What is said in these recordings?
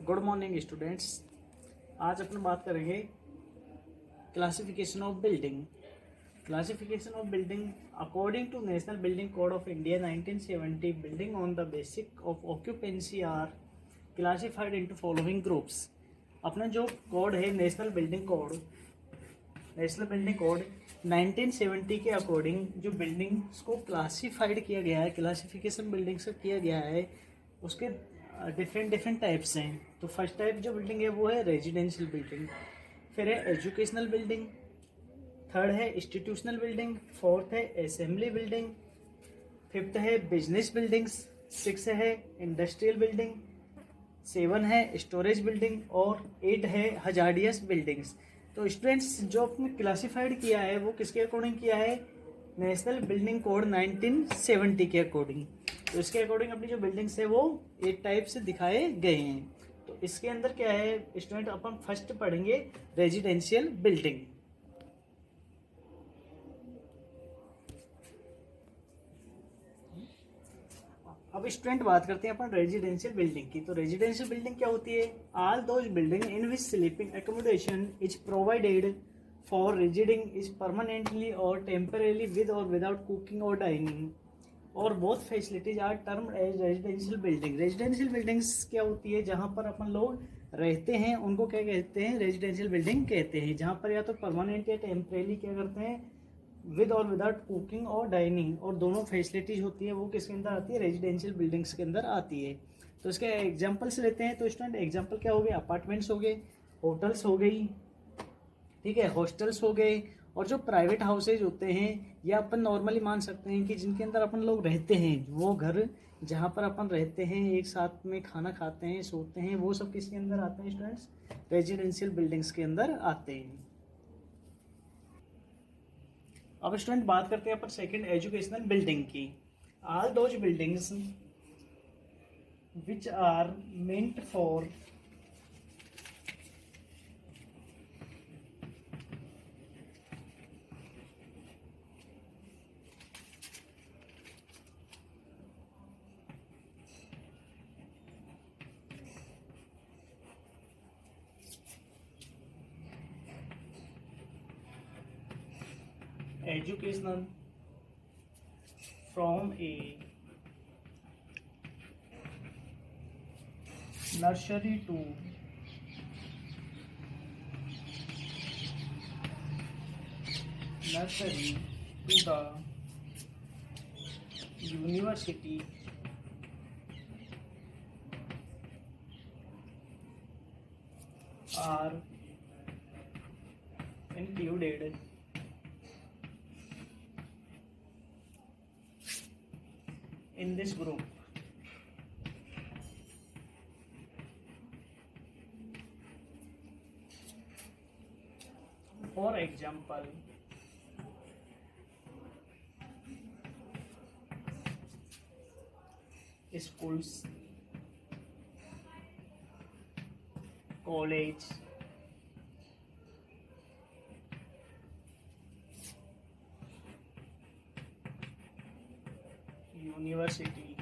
Good morning students. आज अपन बात करेंगे classification of building. Classification of building according to national building code of India 1970, building on the basic of occupancy are classified into following groups. अपना जो code है national building code 1970 के according जो buildings को क्लासिफाइड किया गया है, classification buildings का किया गया है, उसके डिफरेंट टाइप्स हैं। तो फर्स्ट टाइप जो बिल्डिंग है वो है रेजिडेंशियल बिल्डिंग, फिर है एजुकेशनल बिल्डिंग, थर्ड है इंस्टीट्यूशनल बिल्डिंग, फोर्थ है असेंबली बिल्डिंग, फिफ्थ है बिजनेस बिल्डिंग्स, सिक्स है इंडस्ट्रियल बिल्डिंग, सेवन है स्टोरेज बिल्डिंग और एट है हजार्डियस बिल्डिंग्स। तो स्टूडेंट्स जो आपने क्लासिफाइड किया है वो किसके अकॉर्डिंग किया है? नेशनल बिल्डिंग कोड 1970 के अकॉर्डिंग। तो इसके अकॉर्डिंग अपनी जो बिल्डिंग्स है वो एक टाइप से दिखाए गए हैं। तो इसके अंदर क्या है स्टूडेंट, अपन फर्स्ट पढ़ेंगे रेजिडेंशियल बिल्डिंग। अब स्टूडेंट बात करते हैं अपन रेजिडेंशियल बिल्डिंग की। तो रेजिडेंशियल बिल्डिंग क्या होती है? All those building in which sleeping accommodation is provided for residing is permanently और टेम्परेली विद और विदाउट कुकिंग और डाइनिंग और both facilities are term as residential building. Residential buildings क्या होती है? जहाँ पर अपन लोग रहते हैं उनको क्या कहते हैं? रेजिडेंशियल बिल्डिंग कहते हैं। जहाँ पर या तो परमानेंट या टेम्परेरी क्या करते हैं? विद और विदाउट कुकिंग और डाइनिंग और दोनों फैसिलिटीज होती है, वो किसके अंदर आती है? रेजिडेंशियल बिल्डिंग्स के अंदर आती है। तो इसके एग्जाम्पल्स लेते हैं। तो स्टूडेंट एग्जाम्पल क्या हो गए? अपार्टमेंट्स हो गए, होटल्स हो गई, ठीक है, हॉस्टल्स हो गए, और जो प्राइवेट हाउसेज होते हैं या अपन नॉर्मली मान सकते हैं कि जिनके अंदर अपन लोग रहते हैं, वो घर जहाँ पर अपन रहते हैं, एक साथ में खाना खाते हैं, सोते हैं, वो सब किसके अंदर आते हैं स्टूडेंट्स? रेजिडेंशियल बिल्डिंग्स के अंदर आते हैं। अब स्टूडेंट बात करते हैं अपन सेकंड एजुकेशनल बिल्डिंग की। All those buildings which are meant for educational from a nursery to the university are included in this group. For example, schools, college, university,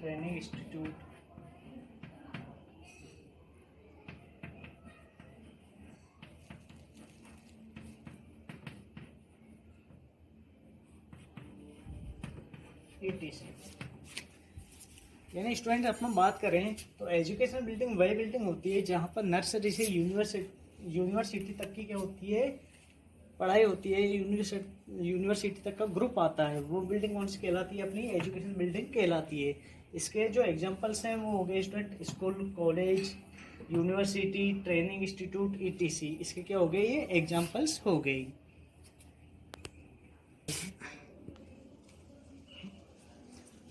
training institute, etc। यानी student अपन बात करें तो educational building वही building होती है जहाँ पर nursery से यूनिवर्सिटी तक की क्या होती है? पढ़ाई होती है। यूनिवर्सिटी तक का ग्रुप आता है, वो बिल्डिंग कौन सी कहलाती है? अपनी एजुकेशन बिल्डिंग कहलाती है। इसके जो एग्जांपल्स हैं वो हो गए student school, college, university, training institute, etc. इसके क्या हो गए? ये एग्जांपल्स हो गई।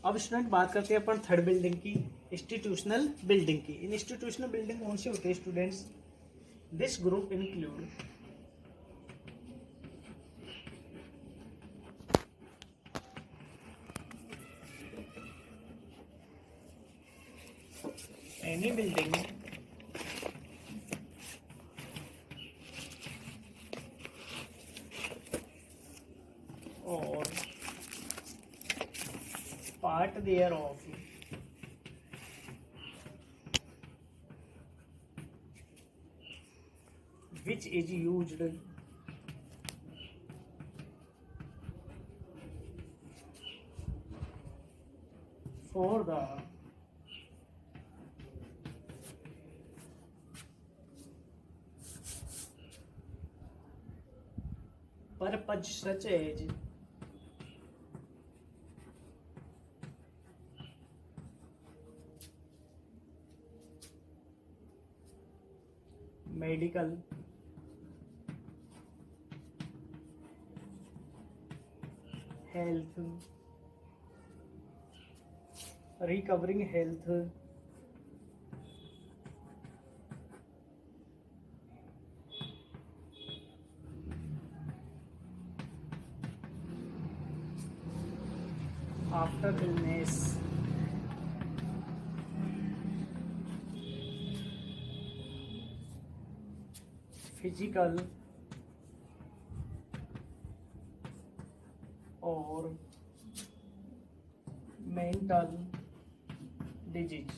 अब स्टूडेंट बात करते हैं अपन थर्ड बिल्डिंग की, इंस्टीट्यूशनल बिल्डिंग की। इन इंस्टीट्यूशनल बिल्डिंग कौन सी होती है students? This group include any building or part thereof which is used for the purpose such as medical, health, recovering health, after illness, physical or mental disease.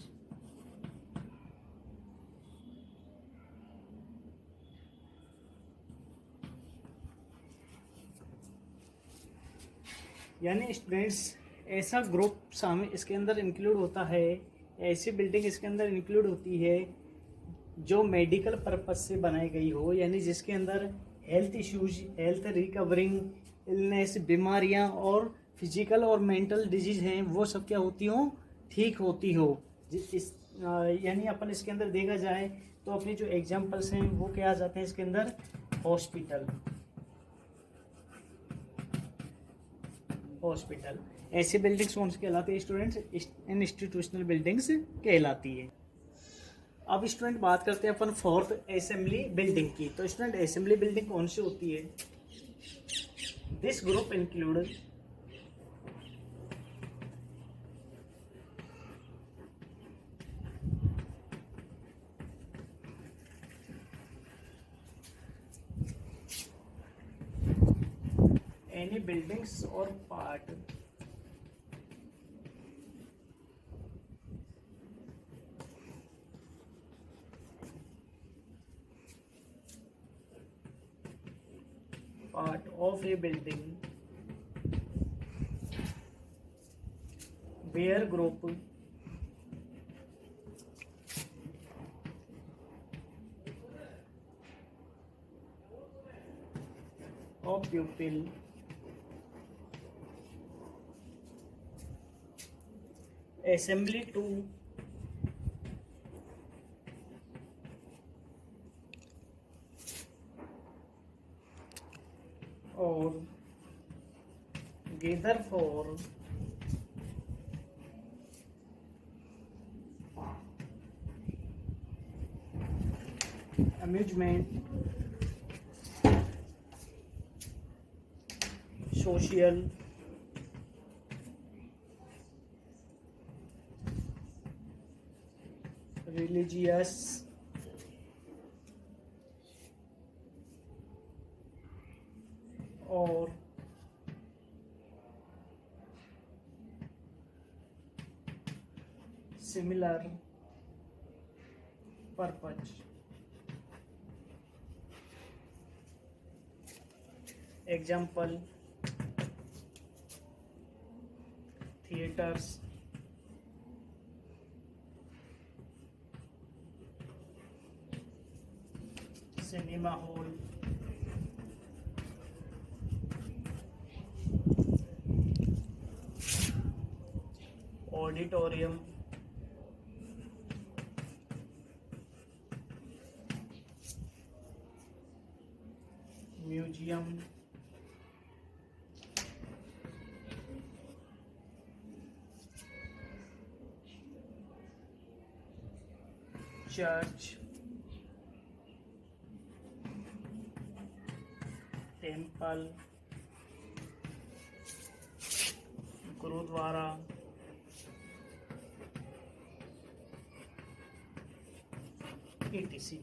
यानी students ऐसा group शामिल इसके अंदर include होता है, ऐसी बिल्डिंग इसके अंदर इंक्लूड होती है जो मेडिकल पर्पस से बनाई गई हो, यानी जिसके अंदर health issues, health recovering, illness, बीमारियां और फिजिकल और मेंटल डिजीज हैं वो सब क्या होती हो, ठीक होती हो। यानी अपन इसके अंदर देखा जाए तो अपनी जो एग्जांपल्स हैं वो क्या आ जाते हैं इसके अंदर, हॉस्पिटल, ऐसी बिल्डिंग्स कौन सी कहलाती है स्टूडेंट्स, इंस्टीट्यूशनल बिल्डिंग्स कहलाती है। अब स्टूडेंट बात करते हैं अपन फोर्थ असेंबली बिल्डिंग की। तो स्टूडेंट असेंबली बिल्डिंग कौन सी होती है, this group include any buildings or part of a building where group of pupil assembly to or gather for amusement, social, religious, और similar purpose। Example, theaters, cinema hall, auditorium, museum, church, temple, gurdwara, etc।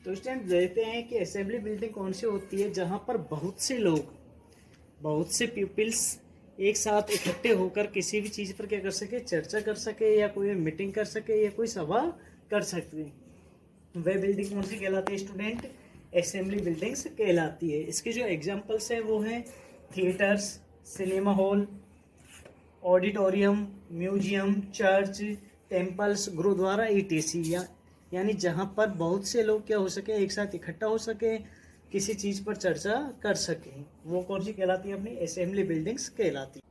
तो student देखते हैं कि assembly building कौन सी होती है जहां पर बहुत से लोग, बहुत से पीपल्स एक साथ इकट्ठे होकर किसी भी चीज़ पर क्या कर सके, चर्चा कर सके, या कोई मीटिंग कर सके, या कोई सभा कर सकते। वह बिल्डिंग कौन सी कहलाती है स्टूडेंट? असेंबली बिल्डिंग्स कहलाती है। इसके जो एग्जांपल्स हैं वो हैं theatres, cinema hall, auditorium, museum, church, temples, gurdwara, ETC. यानी जहाँ पर बहुत से लोग क्या हो सके, एक साथ इकट्ठा हो सके, किसी चीज़ पर चर्चा कर सके, वो कौन सी कहलाती है? अपनी असेंबली बिल्डिंग्स कहलाती है।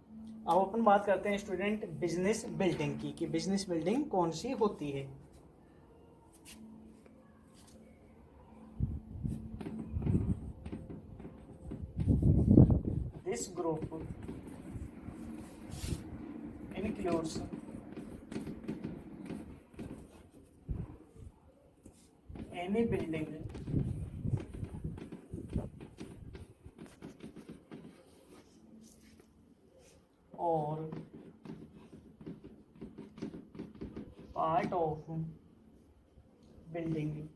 अब अपन बात करते हैं स्टूडेंट बिजनेस बिल्डिंग की, कि बिजनेस बिल्डिंग कौन सी होती है। This group includes any building or part of building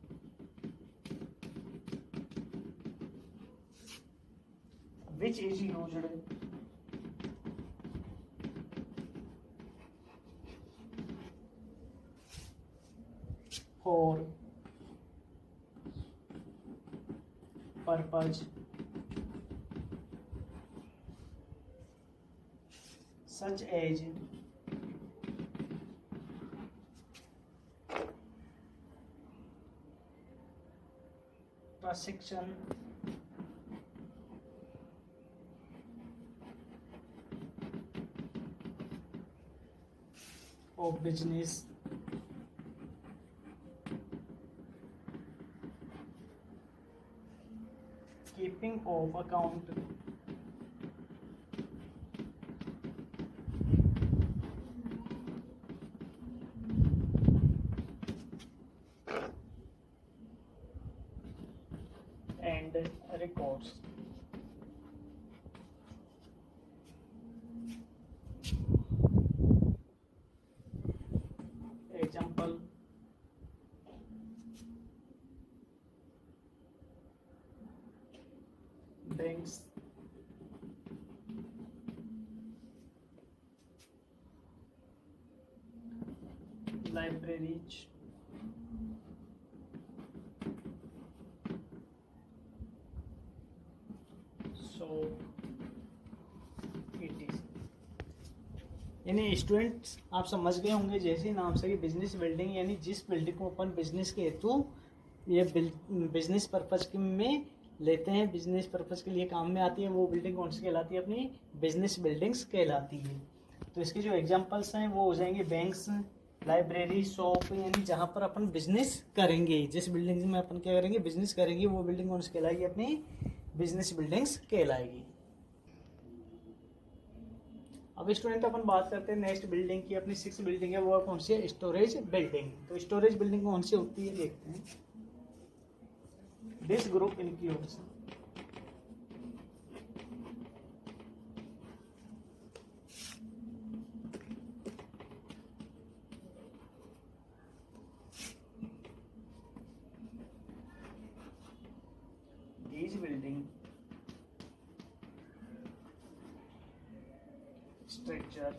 which is used for purpose such as transaction of business, keeping of account, and records. Example: banks, libraries, so it is। यानी students आप समझ गए होंगे जैसे नाम से कि business building यानी जिस बिल्डिंग को अपन बिजनेस के हेतु ये बिजनेस पर्पज में लेते हैं, बिजनेस पर्पज के लिए काम में आती है, वो बिल्डिंग कौन सी कहलाती है? अपनी बिजनेस बिल्डिंग्स कहलाती है। तो इसके जो एग्जांपल्स हैं वो हो जाएंगे बैंक्स, लाइब्रेरी, शॉप, यानी जहाँ पर अपन बिजनेस करेंगे, जिस बिल्डिंग में अपन क्या करेंगे, बिजनेस करेंगे, वो बिल्डिंग कौन सी कहलाएगी? अपनी बिजनेस बिल्डिंग्स कहलाएगी। अब स्टूडेंट अपन बात करते हैं नेक्स्ट बिल्डिंग की, अपनी 6 बिल्डिंग है वो कौन सी है? Storage building. तो स्टोरेज बिल्डिंग कौन सी होती है देखते हैं। This group includes these building structure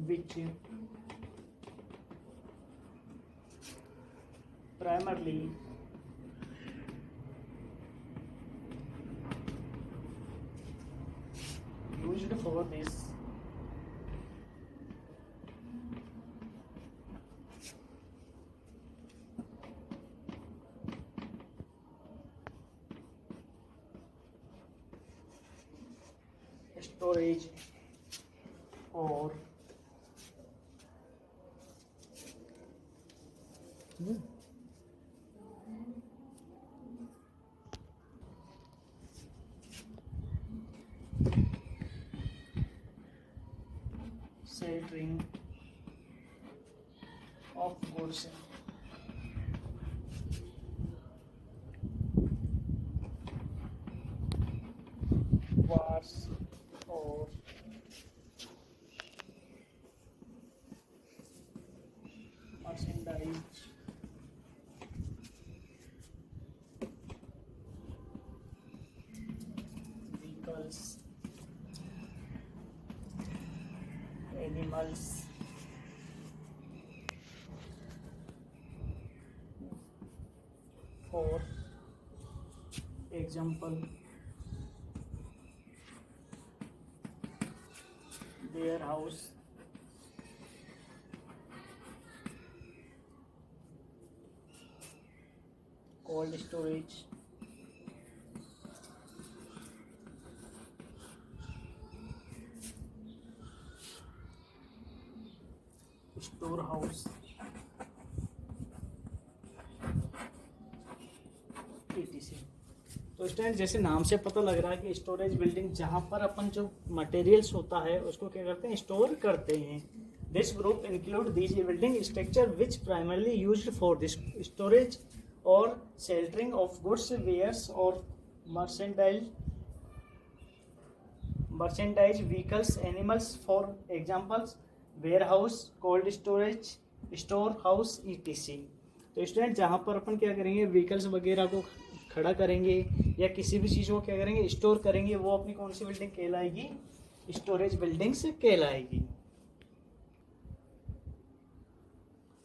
which primarily used for this storage or sheltering of goods, wars or merchandise animals. For example, warehouse, cold storage, storehouse, etc. तो student जैसे नाम से पता लग रहा है कि स्टोरेज बिल्डिंग जहाँ पर अपन जो मटेरियल्स होता है उसको क्या करते हैं, स्टोर करते हैं. This group include these building structure which primarily used for this storage और शेल्टरिंग ऑफ गुड्स, वेयर्स और merchandise, vehicles, animals. For examples, warehouse, cold storage, storehouse, etc. तो स्टूडेंट जहाँ पर अपन क्या करेंगे, व्हीकल्स वगैरह को खड़ा करेंगे या किसी भी चीज़ को क्या करेंगे, स्टोर करेंगे, वो अपनी कौन सी बिल्डिंग कहलाएगी, स्टोरेज बिल्डिंग्स कहलाएगी.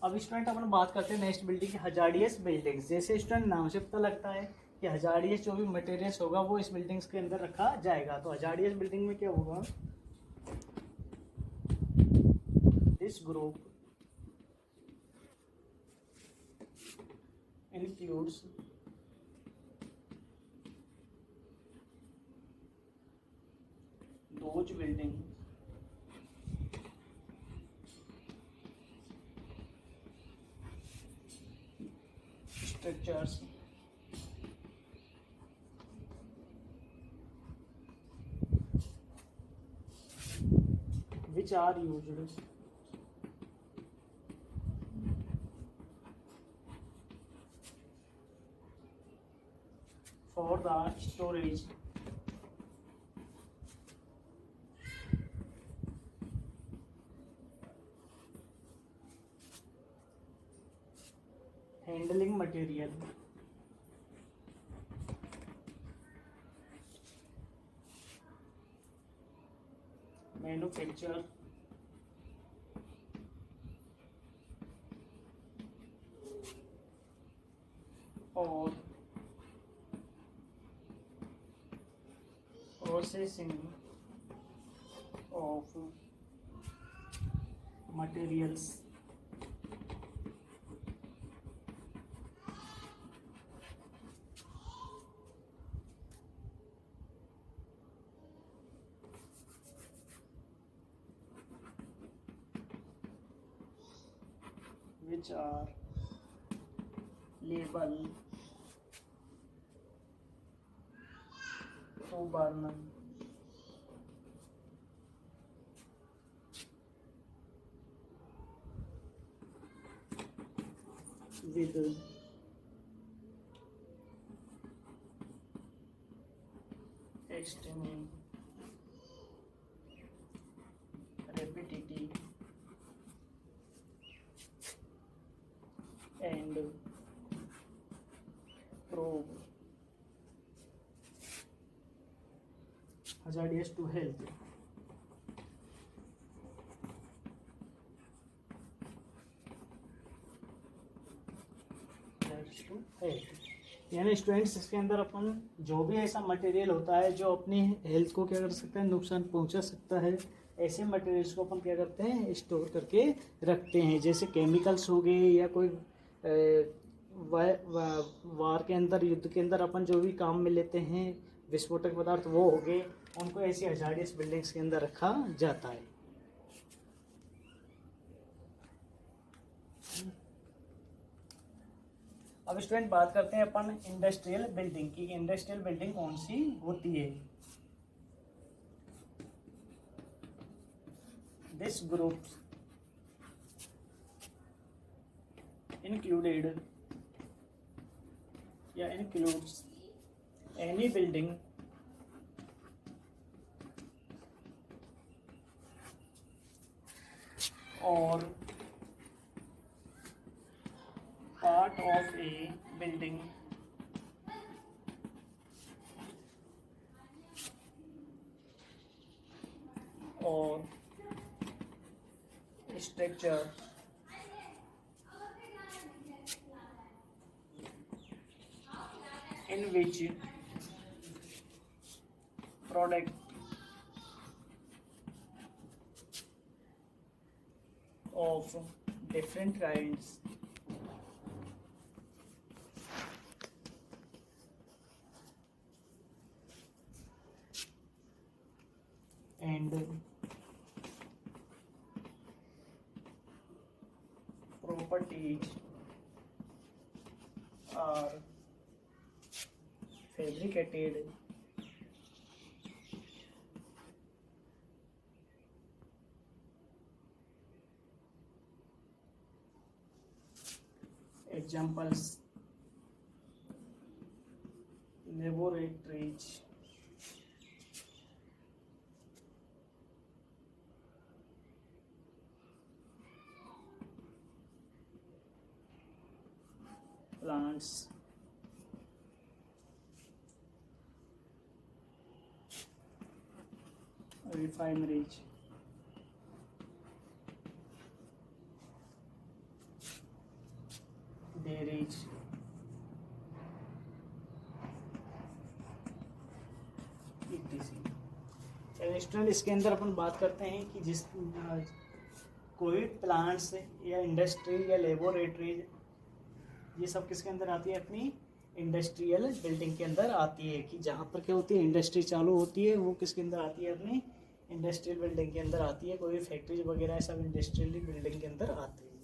अब स्टूडेंट अपन बात करते हैं नेक्स्ट बिल्डिंग की, हजार्डियस बिल्डिंग्स. जैसे स्टूडेंट नाम से पता लगता है कि हजार्डियस जो भी मटेरियल्स होगा वो इस बिल्डिंग्स के अंदर रखा जाएगा. तो हजार्डियस बिल्डिंग में क्या होगा, this group includes those building structures which are used for the storage handling material, manufacture or processing of materials. Which are labeled to burn with extreme repetitive and probe hazardous to health. यानी students इसके अंदर अपन जो भी ऐसा material होता है जो अपनी हेल्थ को क्या कर सकता है, नुकसान पहुंचा सकता है, ऐसे मटेरियल्स को अपन क्या करते हैं, स्टोर करके रखते हैं. जैसे केमिकल्स हो गए या कोई वार के अंदर, युद्ध के अंदर अपन जो भी काम में लेते हैं विस्फोटक पदार्थ, वो हो गए, उनको ऐसी हजार्डियस बिल्डिंग्स के अंदर रखा जाता है. अब स्टूडेंट बात करते हैं अपन इंडस्ट्रियल बिल्डिंग की. इंडस्ट्रियल बिल्डिंग कौन सी होती है. दिस ग्रुप included या includes any building or part of a building और structure in which product of different kinds and properties are fabricated examples laboratories plants refineries dairies additional इसके अंदर अपन बात करते हैं कि जिस कोई प्लांट्स या इंडस्ट्री या लेबोरेटरीज ये सब किसके अंदर आती है, अपनी इंडस्ट्रियल बिल्डिंग के अंदर आती है। कि जहाँ पर क्या होती है, इंडस्ट्री चालू होती है, वो किसके अंदर आती है, अपनी इंडस्ट्रियल बिल्डिंग के अंदर आती है। कोई फैक्ट्रीज वगैरह सब इंडस्ट्रियल बिल्डिंग के अंदर आती है।